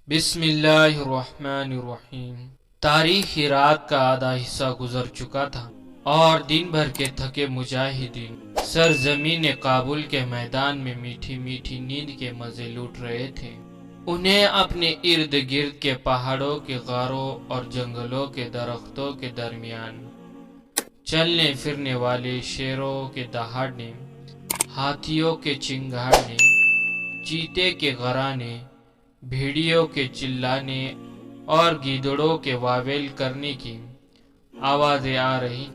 بسم اللہ الرحمن الرحیم۔ تاریخی رات کا آدھا حصہ گزر چکا تھا اور دن بھر کے تھکے مجاہدین سرزمین کابل کے میدان میں میٹھی میٹھی نیند کے مزے لوٹ رہے تھے۔ انہیں اپنے ارد گرد کے پہاڑوں کے غاروں اور جنگلوں کے درختوں کے درمیان چلنے پھرنے والے شیروں کے دہاڑنے، ہاتھیوں کے چنگھاڑنے، چیتے کے غرانے، بھیڑیوں کے چلانے اور گیدڑوں کے واویل کرنے کی آوازیں آ رہی۔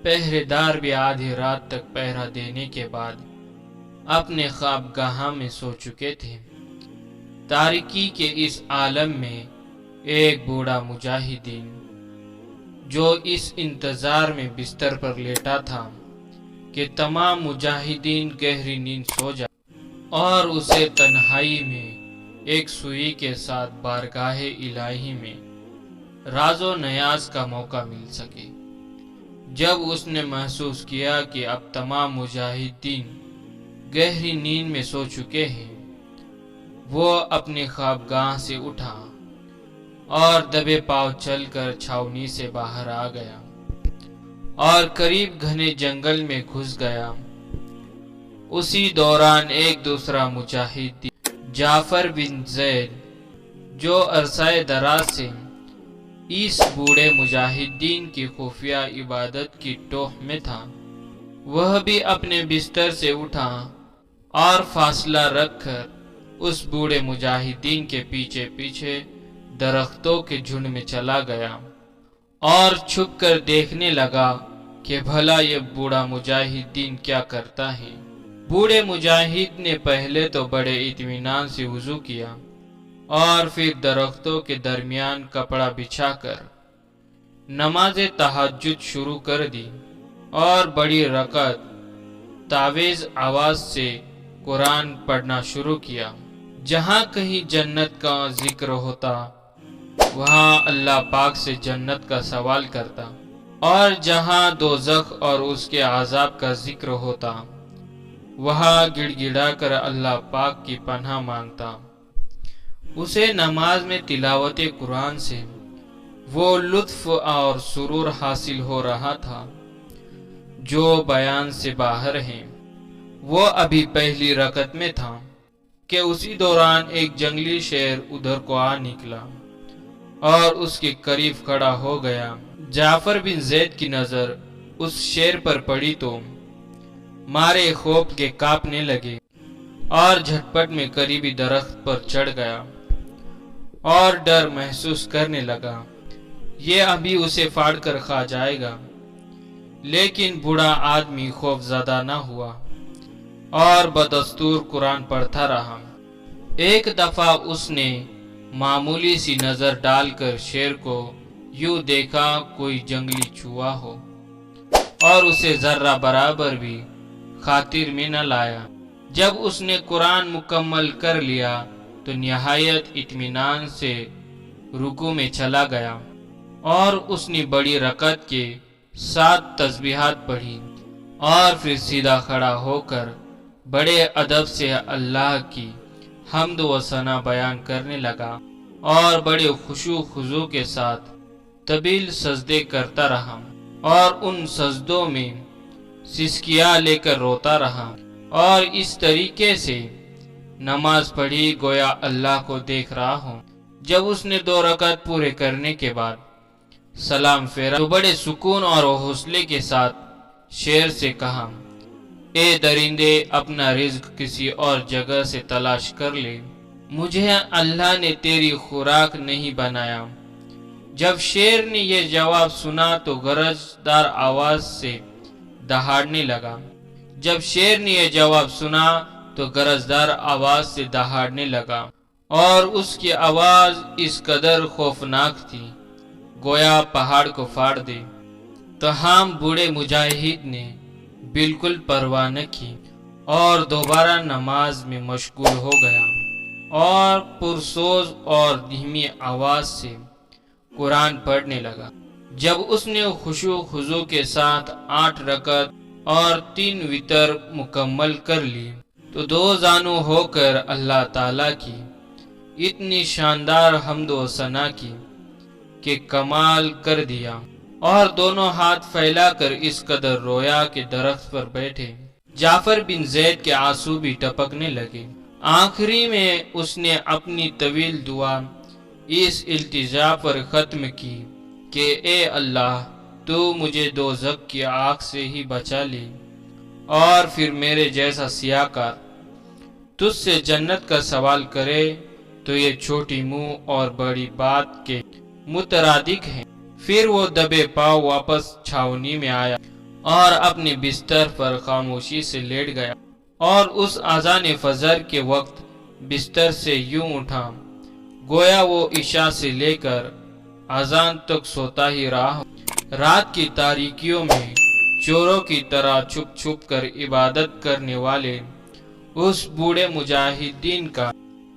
پہرے دار بھی آدھی رات تک پہرا دینے کے بعد اپنے خوابگاہ میں سو چکے تھے۔ تاریکی کے اس عالم میں ایک بوڑھا مجاہدین جو اس انتظار میں بستر پر لیٹا تھا کہ تمام مجاہدین گہری نیند سو جائے اور اسے تنہائی میں ایک سوئی کے ساتھ بارگاہ الہی میں راز و نیاز کا موقع مل سکے۔ جب اس نے محسوس کیا کہ اب تمام مجاہدین گہری نیند میں سو چکے ہیں، وہ اپنے خوابگاہ سے اٹھا اور دبے پاؤں چل کر چھاؤنی سے باہر آ گیا اور قریب گھنے جنگل میں گھس گیا۔ اسی دوران ایک دوسرا مجاہد جعفر بن زید جو عرصہ دراز سے اس بوڑھے مجاہدین کی خفیہ عبادت کی ٹوہ میں تھا، وہ بھی اپنے بستر سے اٹھا اور فاصلہ رکھ کر اس بوڑھے مجاہدین کے پیچھے پیچھے درختوں کے جھنڈ میں چلا گیا اور چھپ کر دیکھنے لگا کہ بھلا یہ بوڑھا مجاہدین کیا کرتا ہے۔ بوڑھے مجاہد نے پہلے تو بڑے اطمینان سے وضو کیا اور پھر درختوں کے درمیان کپڑا بچھا کر نماز تہجد شروع کر دی اور بڑی رکعت تاویز آواز سے قرآن پڑھنا شروع کیا۔ جہاں کہیں جنت کا ذکر ہوتا وہاں اللہ پاک سے جنت کا سوال کرتا، اور جہاں دوزخ اور اس کے عذاب کا ذکر ہوتا وہاں گڑ گڑا کر اللہ پاک کی پناہ مانگتا۔ اسے نماز میں تلاوت قرآن سے وہ لطف اور سرور حاصل ہو رہا تھا جو بیان سے باہر ہیں۔ وہ ابھی پہلی رکعت میں تھا کہ اسی دوران ایک جنگلی شیر ادھر کو آ نکلا اور اس کے قریب کھڑا ہو گیا۔ جعفر بن زید کی نظر اس شیر پر پڑی تو مارے خوف کے کانپنے لگے اور جھٹپٹ میں قریبی درخت پر چڑھ گیا اور ڈر محسوس کرنے لگا یہ ابھی اسے پھاڑ کر کھا جائے گا۔ لیکن بوڑھا آدمی خوف زدہ نہ ہوا اور بدستور قرآن پڑھتا رہا۔ ایک دفعہ اس نے معمولی سی نظر ڈال کر شیر کو یوں دیکھا کوئی جنگلی چوہا ہو اور اسے ذرہ برابر بھی خاطر میں نہ لایا۔ جب اس نے قرآن مکمل کر لیا تو نہایت اطمینان سے رکوع میں چلا گیا اور اس نے بڑی رکعت کے 7 تسبیحات پڑھی اور پھر سیدھا کھڑا ہو کر بڑے ادب سے اللہ کی حمد و ثنا بیان کرنے لگا اور بڑے خشوع خضوع کے ساتھ طویل سجدے کرتا رہا اور ان سجدوں میں سسکیاں لے کر روتا رہا اور اس طریقے سے نماز پڑھی گویا اللہ کو دیکھ رہا ہوں۔ جب اس نے 2 رکعت پورے کرنے کے بعد سلام پھیرا تو بڑے سکون اور حوصلے کے ساتھ شیر سے کہا، اے درندے اپنا رزق کسی اور جگہ سے تلاش کر لے، مجھے اللہ نے تیری خوراک نہیں بنایا۔ جب شیر نے یہ جواب سنا تو گرجدار آواز سے دہاڑنے لگا۔ اور اس کی آواز اس قدر خوفناک تھی گویا پہاڑ کو پھاڑ دے۔ تاہم بوڑھے مجاہد نے بالکل پرواہ نہ کی اور دوبارہ نماز میں مشغول ہو گیا اور پرسوز اور دھیمی آواز سے قرآن پڑھنے لگا۔ جب اس نے خشوع خضوع کے ساتھ 8 رکعت اور 3 وتر مکمل کر لی تو 2 زانو ہو کر اللہ تعالیٰ کی اتنی شاندار حمد و ثنا کی کہ کمال کر دیا، اور دونوں ہاتھ پھیلا کر اس قدر رویا کہ درخت پر بیٹھے جعفر بن زید کے آنسو بھی ٹپکنے لگے۔ آخری میں اس نے اپنی طویل دعا اس التجا پر ختم کی کہ اے اللہ، تو مجھے دوزخ کی آگ سے ہی بچا لے، اور پھر میرے جیسا سیاہکار تجھ سے جنت کا سوال کرے تو یہ چھوٹی منہ اور بڑی بات کے مترادف ہیں۔ پھر وہ دبے پاؤں واپس چھاؤنی میں آیا اور اپنے بستر پر خاموشی سے لیٹ گیا، اور اس اذان فجر کے وقت بستر سے یوں اٹھا گویا وہ عشاء سے لے کر اذان تک سوتا ہی رہا۔ رات کی تاریکیوں میں چوروں کی طرح چھپ چھپ کر عبادت کرنے والے اس بوڑھے مجاہدین کا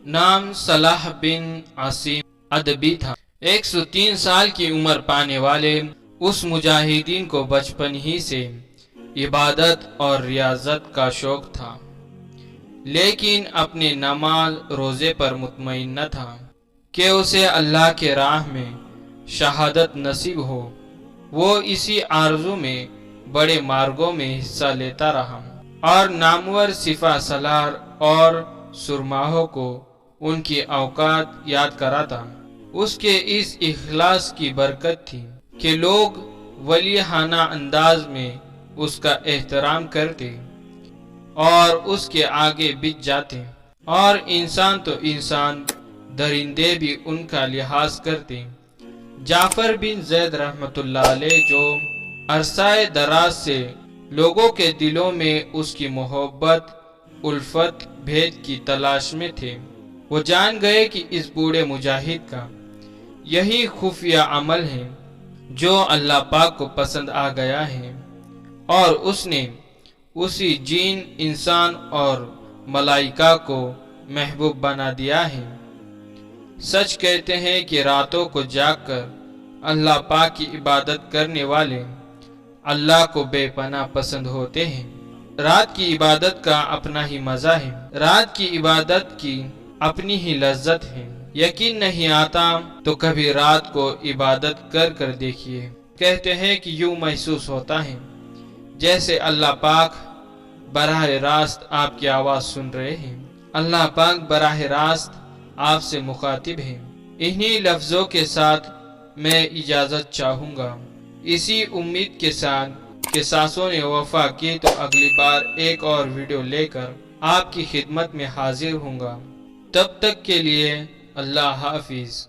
نام صلاح بن عاصم ادبی تھا۔ 103 سال کی عمر پانے والے اس مجاہدین کو بچپن ہی سے عبادت اور ریاضت کا شوق تھا، لیکن اپنے نماز روزے پر مطمئن نہ تھا کہ اسے اللہ کے راہ میں شہادت نصیب ہو۔ وہ اسی آرزو میں بڑے مارگوں میں حصہ لیتا رہا اور نامور سپہ سالار اور سرماہوں کو ان کی اوقات یاد کراتا۔ اس کے اس اخلاص کی برکت تھی کہ لوگ ولیحانہ انداز میں اس کا احترام کرتے اور اس کے آگے بچ جاتے، اور انسان تو انسان، درندے بھی ان کا لحاظ کرتے۔ جعفر بن زید رحمۃ اللہ علیہ جو عرصہ دراز سے لوگوں کے دلوں میں اس کی محبت، الفت، بھید کی تلاش میں تھے، وہ جان گئے کہ اس بوڑھے مجاہد کا یہی خفیہ عمل ہے جو اللہ پاک کو پسند آ گیا ہے، اور اس نے اسی جن، انسان اور ملائکہ کو محبوب بنا دیا ہے۔ سچ کہتے ہیں کہ راتوں کو جاگ کر اللہ پاک کی عبادت کرنے والے اللہ کو بے پناہ پسند ہوتے ہیں۔ رات کی عبادت کا اپنا ہی مزہ ہے، رات کی عبادت کی اپنی ہی لذت ہے۔ یقین نہیں آتا تو کبھی رات کو عبادت کر کر دیکھیے۔ کہتے ہیں کہ یوں محسوس ہوتا ہے جیسے اللہ پاک براہ راست آپ کی آواز سن رہے ہیں، اللہ پاک براہ راست آپ سے مخاطب ہیں۔ انہی لفظوں کے ساتھ میں اجازت چاہوں گا، اسی امید کے ساتھ کہ ساسوں نے وفا کی تو اگلی بار ایک اور ویڈیو لے کر آپ کی خدمت میں حاضر ہوں گا۔ تب تک کے لیے اللہ حافظ۔